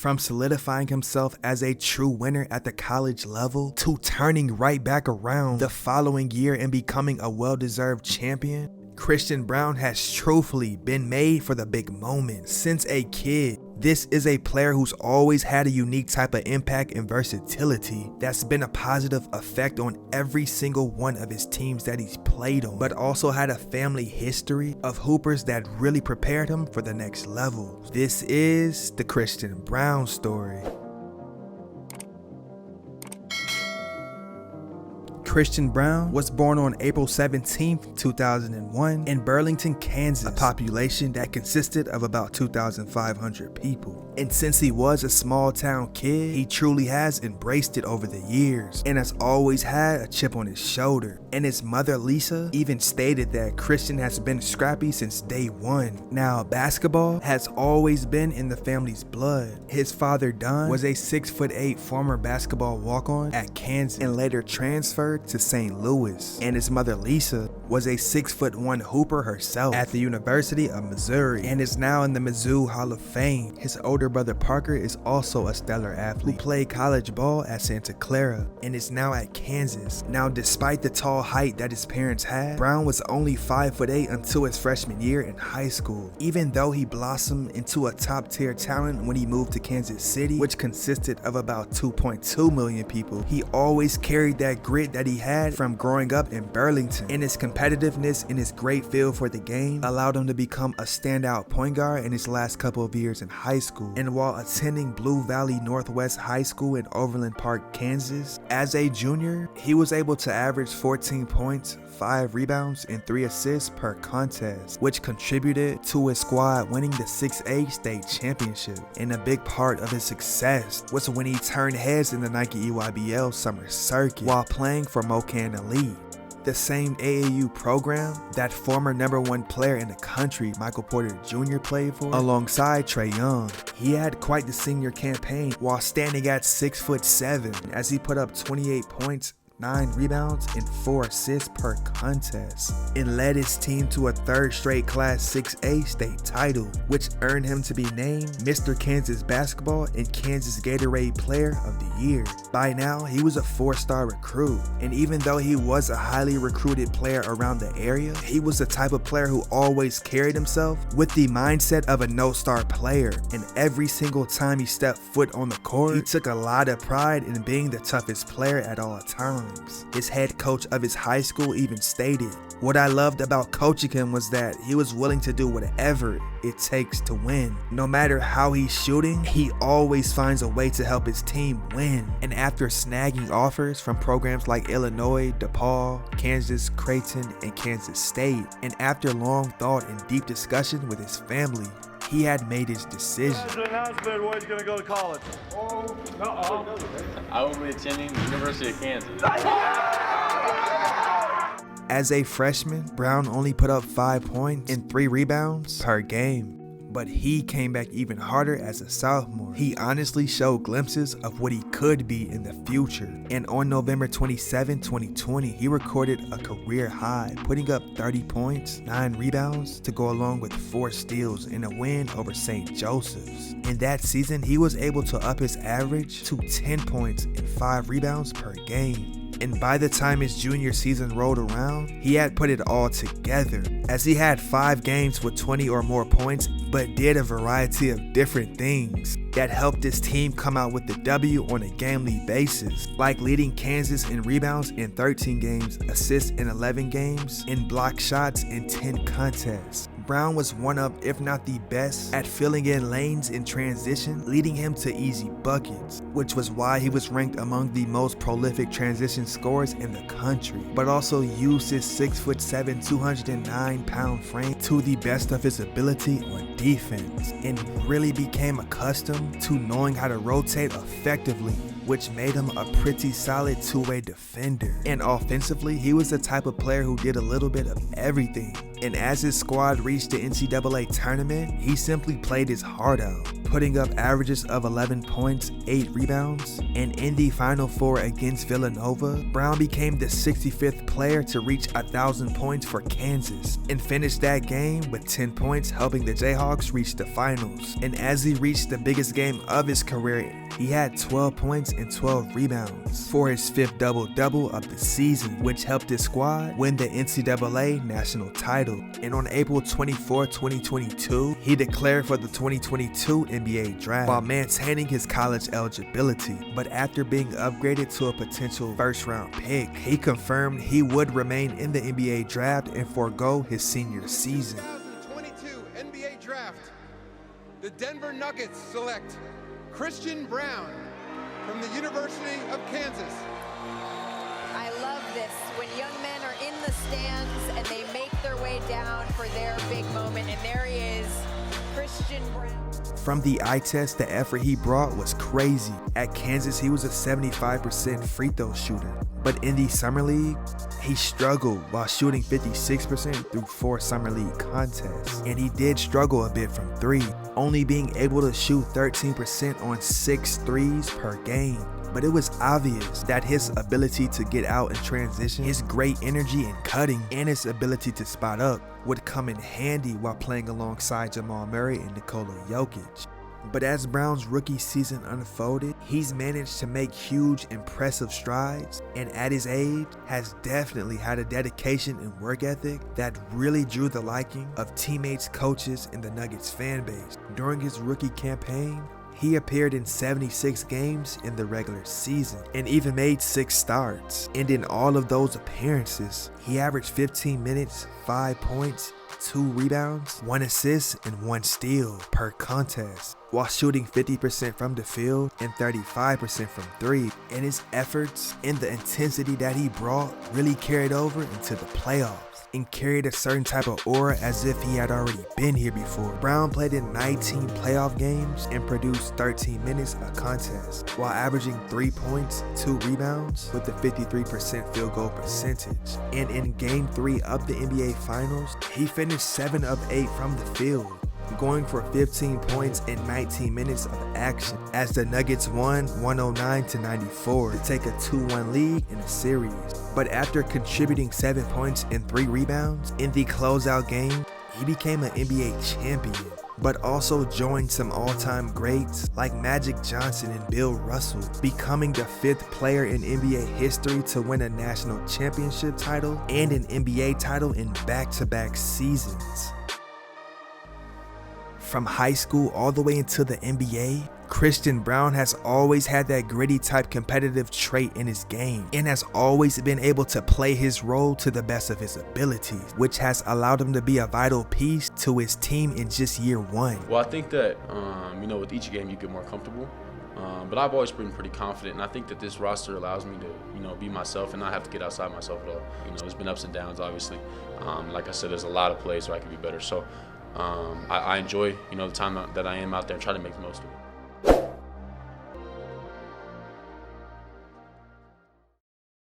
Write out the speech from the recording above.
From solidifying himself as a true winner at the college level to turning right back around the following year and becoming a well-deserved champion, Christian Braun has truthfully been made for the big moment since a kid. This is a player who's always had a unique type of impact and versatility that's been a positive effect on every single one of his teams that he's played on, but also had a family history of hoopers that really prepared him for the next level. This is the Christian Braun story. Christian Braun was born on April 17, 2001 in Burlington, Kansas, a population that consisted of about 2,500 people. And since he was a small town kid, he truly has embraced it over the years and has always had a chip on his shoulder. And his mother, Lisa, even stated that Christian has been scrappy since day one. Now, basketball has always been in the family's blood. His father, Don, was a 6'8" former basketball walk-on at Kansas and later transferred to St. Louis, and his mother Lisa was a 6'1" hooper herself at the University of Missouri and is now in the Mizzou Hall of Fame. His older brother Parker is also a stellar athlete who played college ball at Santa Clara and is now at Kansas. Now, despite the tall height that his parents had, Braun was only 5'8" until his freshman year in high school. Even though he blossomed into a top-tier talent when he moved to Kansas City, which consisted of about 2.2 million people, he always carried that grit that he had from growing up in Burlington, and his competitiveness and his great feel for the game allowed him to become a standout point guard in his last couple of years in high school. And while attending Blue Valley Northwest High School in Overland Park, Kansas, as a junior, he was able to average 14 points, 5 rebounds, and 3 assists per contest, which contributed to his squad winning the 6A state championship. And a big part of his success was when he turned heads in the Nike EYBL summer circuit while playing for Mocan Elite, the same AAU program that former #1 player in the country Michael Porter Jr. played for alongside Trae Young. He had quite the senior campaign while standing at 6'7" as he put up 28 points, 9 rebounds, and 4 assists per contest, and led his team to a 3rd straight Class 6A state title, which earned him to be named Mr. Kansas Basketball and Kansas Gatorade Player of the Year. By now, he was a 4-star recruit, and even though he was a highly recruited player around the area, he was the type of player who always carried himself with the mindset of a no-star player, and every single time he stepped foot on the court, he took a lot of pride in being the toughest player at all times. His head coach of his high school even stated, "What I loved about coaching him was that he was willing to do whatever it takes to win. No matter how he's shooting, he always finds a way to help his team win." And after snagging offers from programs like Illinois, DePaul, Kansas, Creighton, and Kansas State, and after long thought and deep discussion with his family, he had made his decision. Announcement where he's going to go to college. I will be attending the University of Kansas. As a freshman, Braun only put up 5 points and 3 rebounds per game. But he came back even harder as a sophomore. He honestly showed glimpses of what he could be in the future. And on November 27, 2020, he recorded a career high, putting up 30 points, 9 rebounds to go along with 4 steals in a win over St. Joseph's. In that season, he was able to up his average to 10 points and 5 rebounds per game. And by the time his junior season rolled around, he had put it all together, as he had 5 games with 20 or more points, but did a variety of different things that helped his team come out with the W on a gamely basis, like leading Kansas in rebounds in 13 games, assists in 11 games, and block shots in 10 contests. Braun was one of, if not the best, at filling in lanes in transition, leading him to easy buckets, which was why he was ranked among the most prolific transition scorers in the country, but also used his 6'7", 209-pound frame to the best of his ability on defense, and really became accustomed to knowing how to rotate effectively which made him a pretty solid two-way defender. And offensively, he was the type of player who did a little bit of everything. And as his squad reached the NCAA tournament, he simply played his heart out, putting up averages of 11 points, 8 rebounds, and in the Final Four against Villanova, Braun became the 65th player to reach 1,000 points for Kansas, and finished that game with 10 points, helping the Jayhawks reach the finals. And as he reached the biggest game of his career, he had 12 points and 12 rebounds for his 5th double-double of the season, which helped his squad win the NCAA national title. And on April 24, 2022, he declared for the 2022 NBA draft while maintaining his college eligibility. But after being upgraded to a potential first-round pick, he confirmed he would remain in the NBA draft and forego his senior season. 2022 NBA draft, the Denver Nuggets select Christian Braun from the University of Kansas. I love this, when young men are in the stands and they make their way down for their big moment, and there he is, Christian Braun. From the eye test, the effort he brought was crazy. At Kansas, he was a 75% free throw shooter. But in the Summer League, he struggled while shooting 56% through 4 Summer League contests. And he did struggle a bit from 3, only being able to shoot 13% on 6 threes per game. But it was obvious that his ability to get out in transition, his great energy in cutting, and his ability to spot up would come in handy while playing alongside Jamal Murray and Nikola Jokic. But as Braun's rookie season unfolded, he's managed to make huge, impressive strides, and at his age, has definitely had a dedication and work ethic that really drew the liking of teammates, coaches, and the Nuggets fan base. During his rookie campaign, he appeared in 76 games in the regular season and even made 6 starts. And in all of those appearances, he averaged 15 minutes, 5 points, 2 rebounds, 1 assist, and 1 steal per contest, while shooting 50% from the field and 35% from 3. And his efforts and the intensity that he brought really carried over into the playoffs and carried a certain type of aura as if he had already been here before. Braun played in 19 playoff games and produced 13 minutes a contest, while averaging 3 points, 2 rebounds with a 53% field goal percentage. And in Game 3 of the NBA Finals, he finished 7 of 8 from the field, going for 15 points in 19 minutes of action as the Nuggets won 109-94 to take a 2-1 lead in the series. But after contributing 7 points and 3 rebounds in the closeout game, he became an NBA champion, but also joined some all-time greats like Magic Johnson and Bill Russell, becoming the 5th player in NBA history to win a national championship title and an NBA title in back-to-back seasons. From high school all the way into the NBA, Christian Braun has always had that gritty type competitive trait in his game and has always been able to play his role to the best of his abilities, which has allowed him to be a vital piece to his team in just year 1. Well, I think that, with each game you get more comfortable, but I've always been pretty confident, and I think that this roster allows me to, be myself and not have to get outside myself at all. There's been ups and downs, obviously. Like I said, there's a lot of plays where I could be better. So I enjoy, the time that I am out there and try to make the most of it.